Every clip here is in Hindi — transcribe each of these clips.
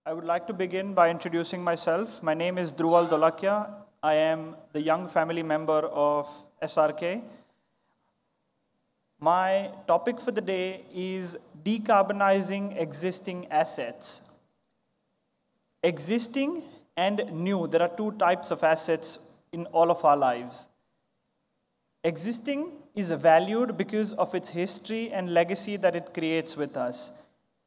I would like to begin by introducing myself. My name is Dhruval Dolakia. I am the young family member of SRK. My topic for the day is decarbonizing existing assets. Existing and new, there are two types of assets in all of our lives. Existing is valued because of its history and legacy that it creates with us.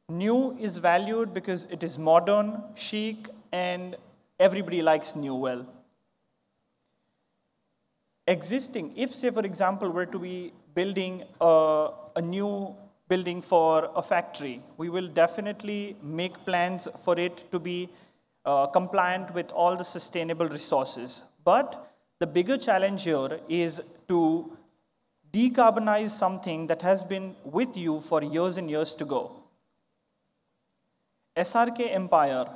New is valued because it is modern, chic, and everybody likes new well. Existing, if say for example we're to be building a new building for a factory, we will definitely make plans for it to be compliant with all the sustainable resources. But the bigger challenge here is to decarbonize something that has been with you for years and years to go. SRK Empire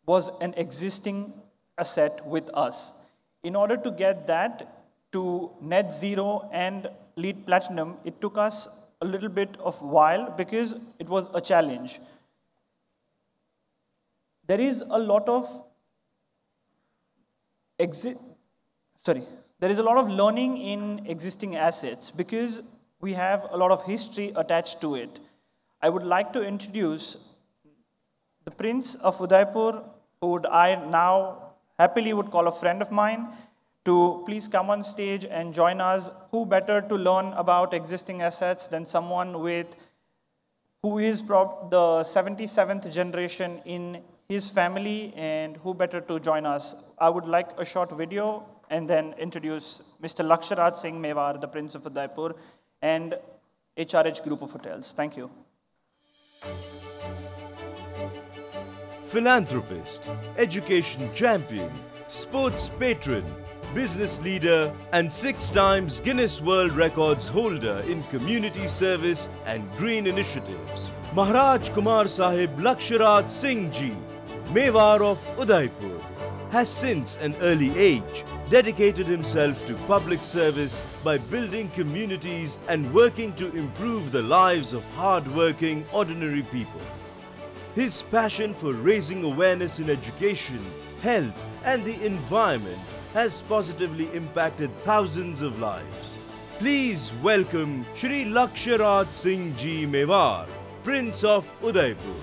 was an existing asset with us. In order to get that to net zero and LEED Platinum, it took us a little bit of while because it was a challenge. There is a lot of learning in existing assets because we have a lot of history attached to it. I would like to introduce the Prince of Udaipur, who I now happily would call a friend of mine, to please come on stage and join us. Who better to learn about existing assets than someone who is the 77th generation in his family, and who better to join us? I would like a short video and then introduce Mr. Laksharaj Singh Mewar, the Prince of Udaipur, and HRH Group of Hotels. Thank you. Philanthropist, education champion, sports patron, business leader, and 6 times Guinness World Records holder in community service and green initiatives. Maharaj Kumar Sahib Laksharaj Singh Ji, Mewar of Udaipur, has since an early age dedicated himself to public service by building communities and working to improve the lives of hard-working ordinary people. His passion for raising awareness in education, health and the environment has positively impacted thousands of lives. Please welcome Shri Laksharaj Singh Ji Mewar, Prince of Udaipur.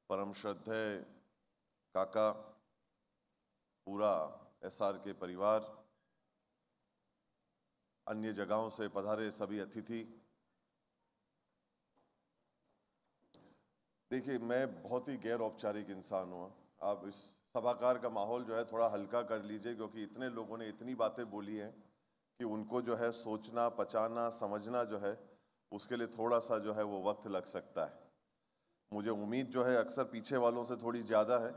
परम श्रद्धेय काका, पूरा SRK परिवार, अन्य जगहों से पधारे सभी अतिथि। देखिए, मैं बहुत ही गैर औपचारिक इंसान हूँ। आप इस सभाकार का माहौल जो है थोड़ा हल्का कर लीजिए, क्योंकि इतने लोगों ने इतनी बातें बोली हैं कि उनको जो है सोचना, पचाना, समझना जो है उसके लिए थोड़ा सा जो है वो वक्त लग सकता है। मुझे उम्मीद जो है अक्सर पीछे वालों से थोड़ी ज़्यादा है,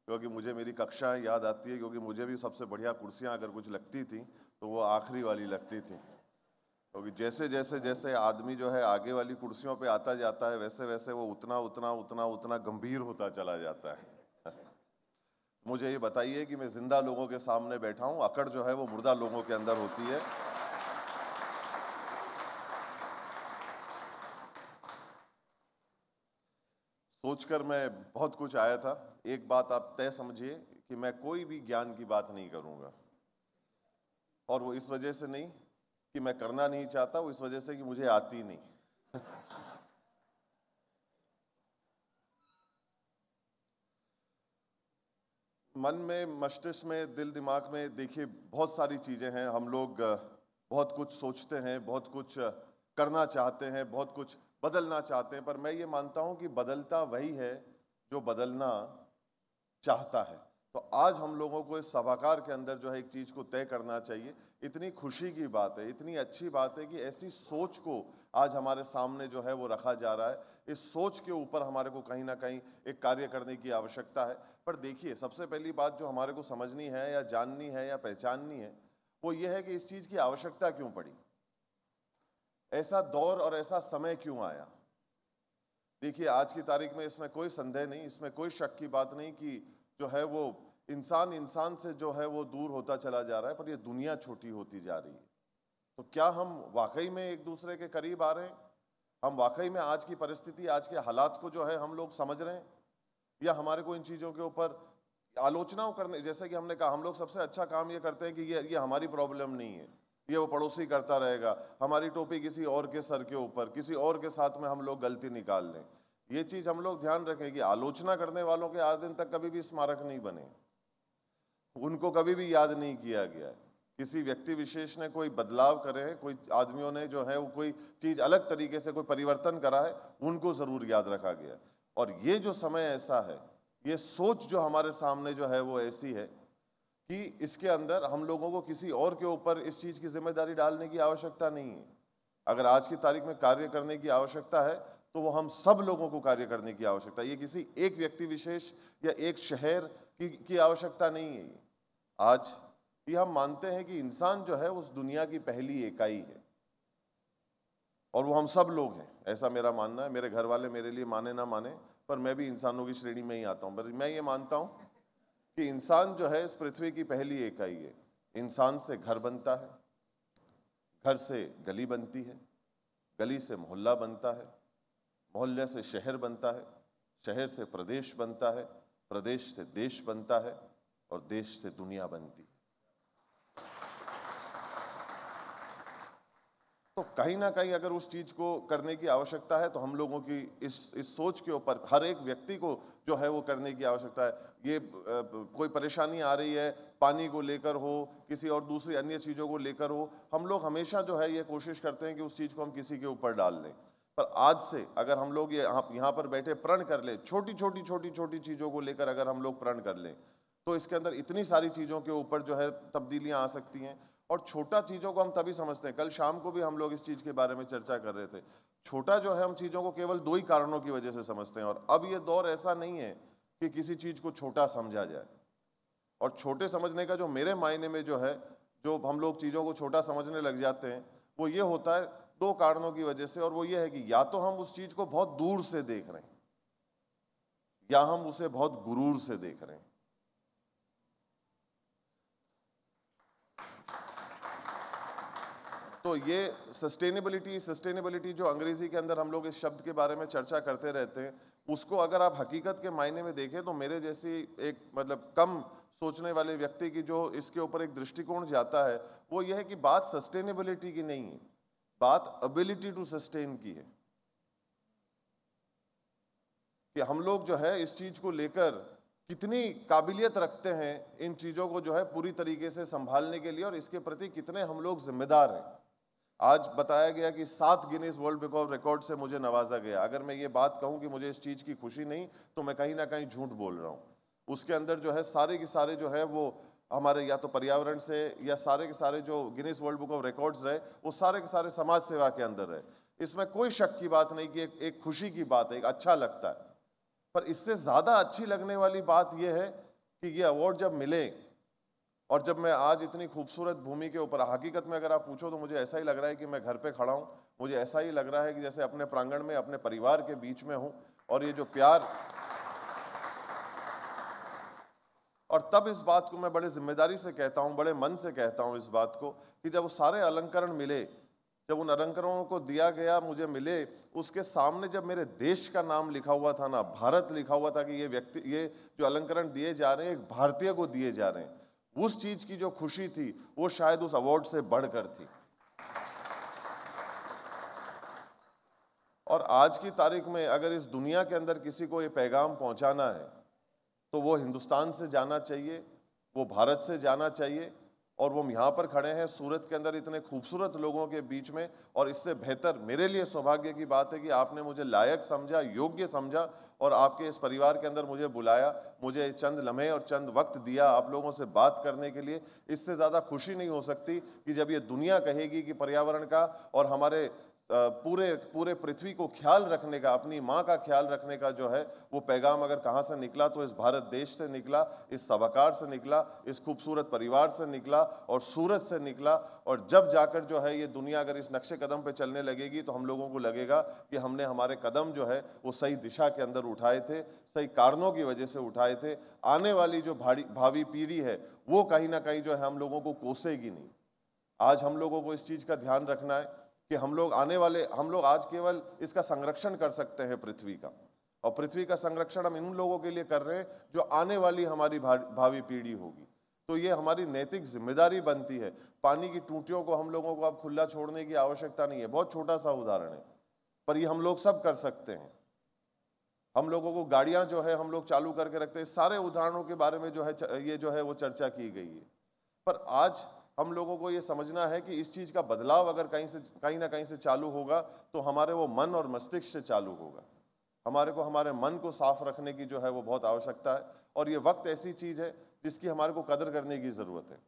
क्योंकि मुझे मेरी कक्षाएं याद आती है, क्योंकि मुझे भी सबसे बढ़िया कुर्सियां अगर कुछ लगती थी तो वो आखिरी वाली लगती थी। क्योंकि जैसे जैसे जैसे आदमी जो है आगे वाली कुर्सियों पे आता जाता है, वैसे वैसे वो उतना गंभीर होता चला जाता है। मुझे ये बताइए कि मैं जिंदा लोगों के सामने बैठा हूँ, अकड़ जो है वो मुर्दा लोगों के अंदर होती है। सोचकर मैं बहुत कुछ आया था। एक बात आप तय समझिए कि मैं कोई भी ज्ञान की बात नहीं करूंगा, और वो इस वजह से नहीं कि मैं करना नहीं चाहता, वो इस वजह से कि मुझे आती नहीं। मन में, मस्तिष्क में, दिल दिमाग में देखिए बहुत सारी चीजें हैं। हम लोग बहुत कुछ सोचते हैं, बहुत कुछ करना चाहते हैं, बहुत कुछ बदलना चाहते हैं, पर मैं ये मानता हूं कि बदलता वही है जो बदलना चाहता है। तो आज हम लोगों को इस सभाकार के अंदर जो है एक चीज को तय करना चाहिए। इतनी खुशी की बात है, इतनी अच्छी बात है कि ऐसी सोच को आज हमारे सामने जो है वो रखा जा रहा है। इस सोच के ऊपर हमारे को कहीं ना कहीं एक कार्य करने की आवश्यकता है। पर देखिए, सबसे पहली बात जो हमारे को समझनी है या जाननी है या पहचाननी है वो ये है कि इस चीज की आवश्यकता क्यों पड़ी, ऐसा दौर और ऐसा समय क्यों आया। देखिए, आज की तारीख में इसमें कोई संदेह नहीं, इसमें कोई शक की बात नहीं कि जो है वो इंसान से जो है वो दूर होता चला जा रहा है, पर ये दुनिया छोटी होती जा रही है। तो क्या हम वाकई में एक दूसरे के करीब आ रहे हैं? हम वाकई में आज की परिस्थिति, आज के हालात को जो है हम लोग समझ रहे हैं, या हमारे को इन चीजों के ऊपर आलोचनाओं करने, जैसे कि हमने कहा, हम लोग सबसे अच्छा काम ये करते हैं कि ये हमारी प्रॉब्लम नहीं है, ये वो पड़ोसी करता रहेगा, हमारी टोपी किसी और के सर के ऊपर, किसी और के साथ में हम लोग गलती निकाल लें। ये चीज हम लोग ध्यान रखें कि आलोचना करने वालों के आज दिन तक कभी भी स्मारक नहीं बने, उनको कभी भी याद नहीं किया गया है। किसी व्यक्ति विशेष ने कोई बदलाव करे हैं, कोई आदमियों ने जो है वो कोई चीज अलग तरीके से कोई परिवर्तन करा है, उनको जरूर याद रखा गया। और ये जो समय ऐसा है, ये सोच जो हमारे सामने जो है वो ऐसी है कि इसके अंदर हम लोगों को किसी और के ऊपर इस चीज की जिम्मेदारी डालने की आवश्यकता नहीं है। अगर आज की तारीख में कार्य करने की आवश्यकता है तो वो हम सब लोगों को कार्य करने की आवश्यकता है। ये किसी एक व्यक्ति विशेष या एक शहर की आवश्यकता नहीं है। आज ये हम मानते हैं कि इंसान जो है उस दुनिया की पहली इकाई है और वो हम सब लोग हैं, ऐसा मेरा मानना है। मेरे घर वाले मेरे लिए माने ना माने, पर मैं भी इंसानों की श्रेणी में ही आता हूं। पर मैं ये मानता हूं कि इंसान जो है इस पृथ्वी की पहली इकाई है। इंसान से घर बनता है, घर से गली बनती है, गली से मोहल्ला बनता है, मोहल्ले से शहर बनता है, शहर से प्रदेश बनता है, प्रदेश से देश बनता है और देश से दुनिया बनती है। तो कहीं ना कहीं अगर उस चीज को करने की आवश्यकता है तो हम लोगों की इस सोच के ऊपर हर एक व्यक्ति को जो है वो करने की आवश्यकता है। ये कोई परेशानी आ रही है, पानी को लेकर हो, किसी और दूसरी अन्य चीजों को लेकर हो, हम लोग हमेशा जो है ये कोशिश करते हैं कि उस चीज को हम किसी के ऊपर डाल लें। पर आज से अगर हम लोग ये यहाँ पर बैठे प्रण कर ले, छोटी छोटी चीजों को लेकर अगर हम लोग प्रण कर लें, तो इसके अंदर इतनी सारी चीजों के ऊपर जो है तब्दीलियां आ सकती हैं। और छोटा चीजों को हम तभी समझते हैं, कल शाम को भी हम लोग इस चीज के बारे में चर्चा कर रहे थे, छोटा जो है हम चीजों को केवल दो ही कारणों की वजह से समझते हैं। और अब ये दौर ऐसा नहीं है कि किसी चीज को छोटा समझा जाए। और छोटे समझने का जो मेरे मायने में जो है, जो हम लोग चीजों को छोटा समझने लग जाते हैं, वो ये होता है दो कारणों की वजह से। और वो ये है कि या तो हम उस चीज को बहुत दूर से देख रहे हैं, या हम उसे बहुत गुरूर से देख रहे हैं। तो ये सस्टेनेबिलिटी जो अंग्रेजी के अंदर हम लोग इस शब्द के बारे में चर्चा करते रहते हैं, उसको अगर आप हकीकत के मायने में देखें तो मेरे जैसी एक मतलब कम सोचने वाले व्यक्ति की जो इसके ऊपर एक दृष्टिकोण जाता है, वो ये है कि बात सस्टेनेबिलिटी की नहीं है, बात एबिलिटी टू सस्टेन की है। कि हम लोग जो है इस चीज को लेकर कितनी काबिलियत रखते हैं इन चीजों को जो है पूरी तरीके से संभालने के लिए, और इसके प्रति कितने हम लोग जिम्मेदार हैं। आज बताया गया कि 7 Guinness world book of record से मुझे नवाजा गया। अगर मैं ये बात कहूं कि मुझे इस चीज की खुशी नहीं, तो मैं कहीं ना कहीं झूठ बोल रहा हूं। उसके अंदर जो है सारे के सारे जो है वो हमारे या तो पर्यावरण से, या सारे के सारे जो Guinness world book of records रहे वो सारे के सारे समाज सेवा के अंदर रहे। इसमें कोई शक की बात नहीं कि एक खुशी की बात है, एक अच्छा लगता है। पर इससे ज्यादा अच्छी लगने वाली बात यह है कि ये अवार्ड जब मिले, और जब मैं आज इतनी खूबसूरत भूमि के ऊपर, हकीकत में अगर आप पूछो तो मुझे ऐसा ही लग रहा है कि मैं घर पे खड़ा हूं, मुझे ऐसा ही लग रहा है कि जैसे अपने प्रांगण में अपने परिवार के बीच में हूं। और ये जो प्यार, और तब इस बात को मैं बड़े जिम्मेदारी से कहता हूं, बड़े मन से कहता हूं इस बात को, कि जब वो सारे अलंकरण मिले, जब उन अलंकरणों को दिया गया, मुझे मिले, उसके सामने जब मेरे देश का नाम लिखा हुआ था ना, भारत लिखा हुआ था, कि ये व्यक्ति, ये जो अलंकरण दिए जा रहे हैं एक भारतीय को दिए जा रहे हैं, उस चीज की जो खुशी थी वो शायद उस अवार्ड से बढ़कर थी। और आज की तारीख में अगर इस दुनिया के अंदर किसी को ये पैगाम पहुंचाना है तो वो हिंदुस्तान से जाना चाहिए, वो भारत से जाना चाहिए। और वो यहाँ पर खड़े हैं सूरत के अंदर इतने खूबसूरत लोगों के बीच में, और इससे बेहतर मेरे लिए सौभाग्य की बात है कि आपने मुझे लायक समझा, योग्य समझा, और आपके इस परिवार के अंदर मुझे बुलाया, मुझे चंद लम्हे और चंद वक्त दिया आप लोगों से बात करने के लिए। इससे ज़्यादा खुशी नहीं हो सकती कि जब ये दुनिया कहेगी कि पर्यावरण का और हमारे पूरे पृथ्वी को ख्याल रखने का, अपनी माँ का ख्याल रखने का जो है वो पैगाम अगर कहाँ से निकला तो इस भारत देश से निकला, इस सभाकार से निकला, इस खूबसूरत परिवार से निकला और सूरत से निकला। और जब जाकर जो है ये दुनिया अगर इस नक्शे कदम पे चलने लगेगी तो हम लोगों को लगेगा कि हमने हमारे कदम जो है वो सही दिशा के अंदर उठाए थे, सही कारणों की वजह से उठाए थे। आने वाली जो भावी पीढ़ी है वो कहीं ना कहीं जो है हम लोगों को कोसेगी नहीं। आज हम लोगों को इस चीज का ध्यान रखना है कि हम लोग आज केवल इसका संरक्षण कर सकते हैं पृथ्वी का, और पृथ्वी का संरक्षण हम इन लोगों के लिए कर रहे हैं जो आने वाली हमारी भावी पीढ़ी होगी। तो ये हमारी नैतिक जिम्मेदारी बनती है। पानी की टूटियों को हम लोगों को अब खुला छोड़ने की आवश्यकता नहीं है। बहुत छोटा सा उदाहरण है, पर ये हम लोग सब कर सकते हैं। हम लोगों को गाड़ियां जो है हम लोग चालू करके रखते हैं। सारे उदाहरणों के बारे में जो है ये जो है वो चर्चा की गई है, पर आज हम लोगों को ये समझना है कि इस चीज का बदलाव अगर कहीं ना कहीं से चालू होगा तो हमारे वो मन और मस्तिष्क से चालू होगा। हमारे को हमारे मन को साफ रखने की जो है वो बहुत आवश्यकता है, और ये वक्त ऐसी चीज है जिसकी हमारे को कदर करने की जरूरत है।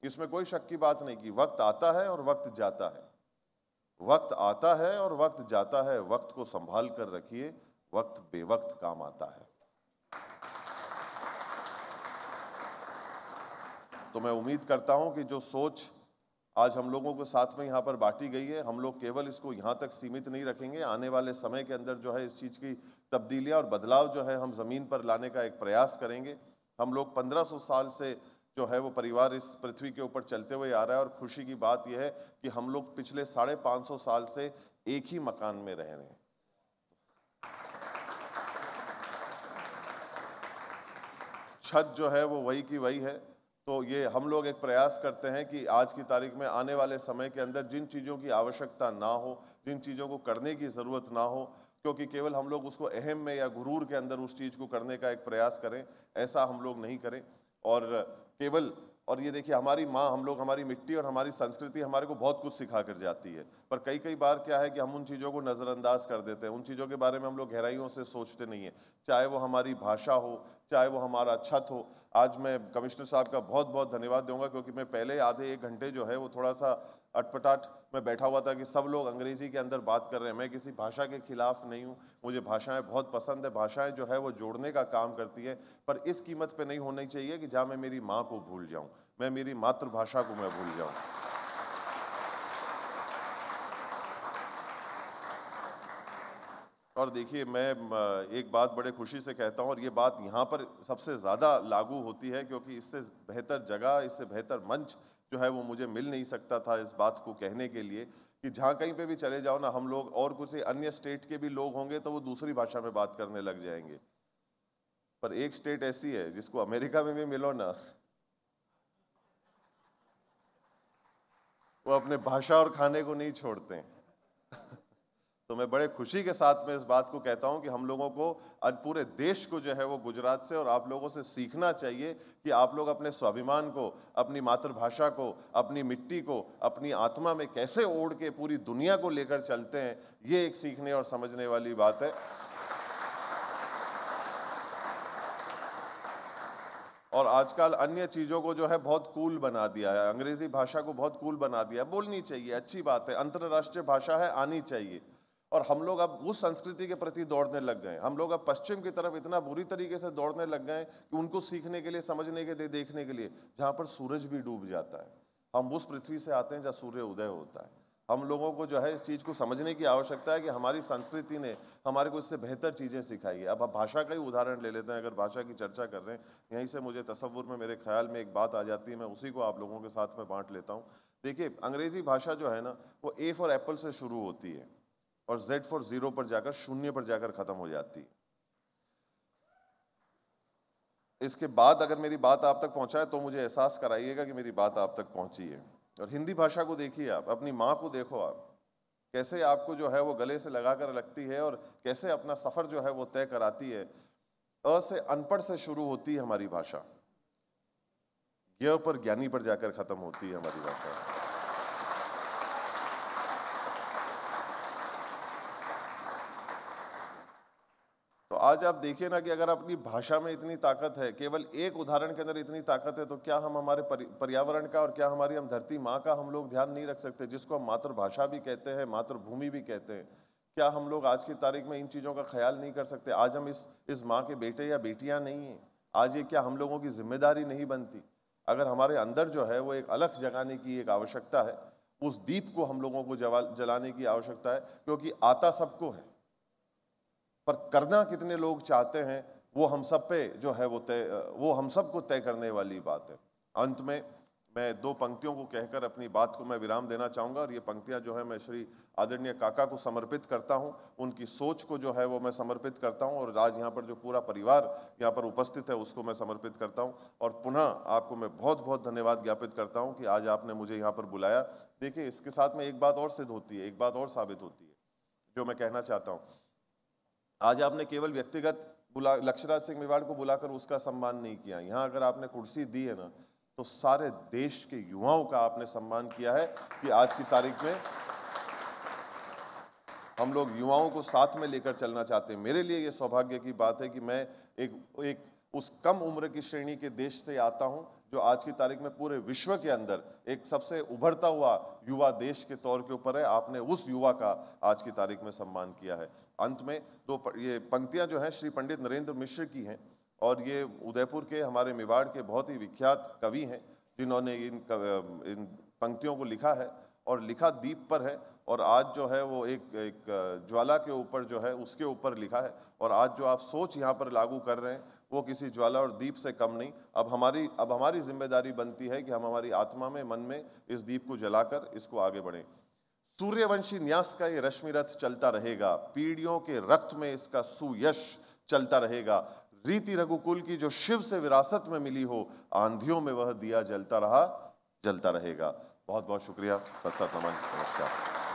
इसमें कोई शक की बात नहीं कि वक्त आता है और वक्त जाता है, वक्त आता है और वक्त जाता है। वक्त को संभाल कर रखिए, वक्त बेवक्त काम आता है। तो मैं उम्मीद करता हूं कि जो सोच आज हम लोगों के साथ में यहाँ पर बांटी गई है, हम लोग केवल इसको यहाँ तक सीमित नहीं रखेंगे। आने वाले समय के अंदर जो है इस चीज की तब्दीलियां और बदलाव जो है हम जमीन पर लाने का एक प्रयास करेंगे। हम लोग 1500 साल से जो है वो परिवार इस पृथ्वी के ऊपर चलते हुए आ रहा है, और खुशी की बात यह है कि हम लोग पिछले 550 साल से एक ही मकान में रह रहे हैं। छत जो है वो वही की वही है। तो ये हम लोग एक प्रयास करते हैं कि आज की तारीख में आने वाले समय के अंदर जिन चीज़ों की आवश्यकता ना हो, जिन चीज़ों को करने की ज़रूरत ना हो, क्योंकि केवल हम लोग उसको अहम में या गुरूर के अंदर उस चीज़ को करने का एक प्रयास करें, ऐसा हम लोग नहीं करें। और ये देखिए, हमारी माँ, हम लोग, हमारी मिट्टी और हमारी संस्कृति हमारे को बहुत कुछ सिखा कर जाती है, पर कई बार क्या है कि हम उन चीज़ों को नज़रअंदाज कर देते हैं। उन चीज़ों के बारे में हम लोग गहराइयों से सोचते नहीं है, चाहे वो हमारी भाषा हो, चाहे वो हमारा छत हो। आज मैं कमिश्नर साहब का बहुत बहुत धन्यवाद दूंगा, क्योंकि मैं पहले आधे 1 घंटे जो है वो थोड़ा सा अटपटाट में बैठा हुआ था कि सब लोग अंग्रेजी के अंदर बात कर रहे हैं। मैं किसी भाषा के खिलाफ नहीं हूँ, मुझे भाषाएं बहुत पसंद है। भाषाएं जो है वो जोड़ने का काम करती है, पर इस कीमत पे नहीं होनी चाहिए कि जहाँ मैं मेरी माँ को भूल जाऊं, मैं मेरी मातृभाषा को मैं भूल जाऊं। और देखिए, मैं एक बात बड़े खुशी से कहता हूं, और ये बात यहाँ पर सबसे ज़्यादा लागू होती है, क्योंकि इससे बेहतर जगह, इससे बेहतर मंच जो है वो मुझे मिल नहीं सकता था इस बात को कहने के लिए, कि जहाँ कहीं पे भी चले जाओ ना हम लोग, और कुछ अन्य स्टेट के भी लोग होंगे तो वो दूसरी भाषा में बात करने लग जाएंगे। पर एक स्टेट ऐसी है जिसको अमेरिका में भी मिलो ना, वो अपने भाषा और खाने को नहीं छोड़ते हैं। तो मैं बड़े खुशी के साथ में इस बात को कहता हूं कि हम लोगों को आज पूरे देश को जो है वो गुजरात से और आप लोगों से सीखना चाहिए कि आप लोग अपने स्वाभिमान को, अपनी मातृभाषा को, अपनी मिट्टी को अपनी आत्मा में कैसे ओढ़ के पूरी दुनिया को लेकर चलते हैं। ये एक सीखने और समझने वाली बात है। और आजकल अन्य चीजों को जो है बहुत कूल बना दिया है, अंग्रेजी भाषा को बहुत कूल बना दिया है। बोलनी चाहिए, अच्छी बात है, अंतर्राष्ट्रीय भाषा है, आनी चाहिए। और हम लोग अब उस संस्कृति के प्रति दौड़ने लग गए। हम लोग अब पश्चिम की तरफ इतना बुरी तरीके से दौड़ने लग गए कि उनको सीखने के लिए, समझने के लिए, देखने के लिए, जहां पर सूरज भी डूब जाता है। हम उस पृथ्वी से आते हैं जहाँ सूर्य उदय होता है। हम लोगों को जो है इस चीज को समझने की आवश्यकता है कि हमारी संस्कृति ने हमारे को इससे बेहतर चीजें सिखाई है। अब हम भाषा का ही उदाहरण ले लेते हैं। अगर भाषा की चर्चा कर रहे हैं, यहीं से मुझे तसव्वुर में, मेरे ख्याल में एक बात आ जाती है, मैं उसी को आप लोगों के साथ में बांट लेता हूँ। देखिए, अंग्रेजी भाषा जो है ना, वो ए फॉर एप्पल से शुरू होती है और Z फॉर जीरो पर जाकर, शून्य पर जाकर खत्म हो जाती है। इसके बाद अगर मेरी बात आप तक पहुंचाए तो मुझे एहसास कराइएगा कि मेरी बात आप तक पहुंची है। और हिंदी भाषा को देखिए, आप अपनी माँ को देखो, आप कैसे आपको जो है वो गले से लगाकर रखती है और कैसे अपना सफर जो है वो तय कराती है। अ से अनपढ़ से शुरू होती है हमारी भाषा, य पर ज्ञानी पर जाकर खत्म होती है हमारी भाषा। तो आज आप देखिए ना कि अगर अपनी भाषा में इतनी ताकत है, केवल एक उदाहरण के अंदर इतनी ताकत है, तो क्या हम हमारे पर्यावरण का और क्या हमारी हम धरती माँ का हम लोग ध्यान नहीं रख सकते, जिसको हम मातृभाषा भी कहते हैं, मातृभूमि भी कहते हैं। क्या हम लोग आज की तारीख में इन चीज़ों का ख्याल नहीं कर सकते? आज हम इस माँ के बेटे या बेटियां नहीं हैं? आज ये क्या हम लोगों की जिम्मेदारी नहीं बनती? अगर हमारे अंदर जो है वो एक अलख जगाने की एक आवश्यकता है, उस दीप को हम लोगों को जलाने की आवश्यकता है, क्योंकि आता सबको है, पर करना कितने लोग चाहते हैं वो हम सब पे जो है वो हम सबको तय करने वाली बात है। अंत में मैं दो पंक्तियों को कहकर अपनी बात को मैं विराम देना चाहूँगा, और ये पंक्तियाँ जो है मैं श्री आदरणीय काका को समर्पित करता हूँ, उनकी सोच को जो है वो मैं समर्पित करता हूँ, और आज यहाँ पर जो पूरा परिवार यहाँ पर उपस्थित है उसको मैं समर्पित करता हूँ। और पुनः आपको मैं बहुत बहुत धन्यवाद ज्ञापित करता हूँ कि आज आपने मुझे यहाँ पर बुलाया। देखिए, इसके साथ में एक बात और सिद्ध होती है, एक बात और साबित होती है जो मैं कहना चाहता हूँ। आज आपने केवल व्यक्तिगत लक्ष्यराज सिंह मेवाड़ को बुलाकर उसका सम्मान नहीं किया, यहाँ अगर आपने कुर्सी दी है ना, तो सारे देश के युवाओं का आपने सम्मान किया है कि आज की तारीख में हम लोग युवाओं को साथ में लेकर चलना चाहते हैं। मेरे लिए ये सौभाग्य की बात है कि मैं एक उस कम उम्र की श्रेणी के देश से आता हूं जो आज की तारीख में पूरे विश्व के अंदर एक सबसे उभरता हुआ युवा देश के तौर के ऊपर है। आपने उस युवा का आज की तारीख में सम्मान किया है। अंत में ये पंक्तियां जो हैं श्री पंडित नरेंद्र मिश्र की हैं, और ये उदयपुर के हमारे मेवाड़ के बहुत ही विख्यात कवि हैं जिन्होंने इन पंक्तियों को लिखा है, और लिखा दीप पर है, और आज जो है वो एक ज्वाला के ऊपर जो है उसके ऊपर लिखा है। और आज जो आप सोच यहाँ पर लागू कर रहे हैं वो किसी ज्वाला और दीप से कम नहीं। अब हमारी जिम्मेदारी बनती है कि हम हमारी आत्मा में, मन में इस दीप को जलाकर इसको आगे बढ़ें। सूर्यवंशी न्यास का ये रश्मि रथ चलता रहेगा, पीढ़ियों के रक्त में इसका सुयश चलता रहेगा। रीति रघुकुल की जो शिव से विरासत में मिली हो, आंधियों में वह दिया जलता रहेगा। बहुत बहुत शुक्रिया। सत सत नमन, नमस्कार।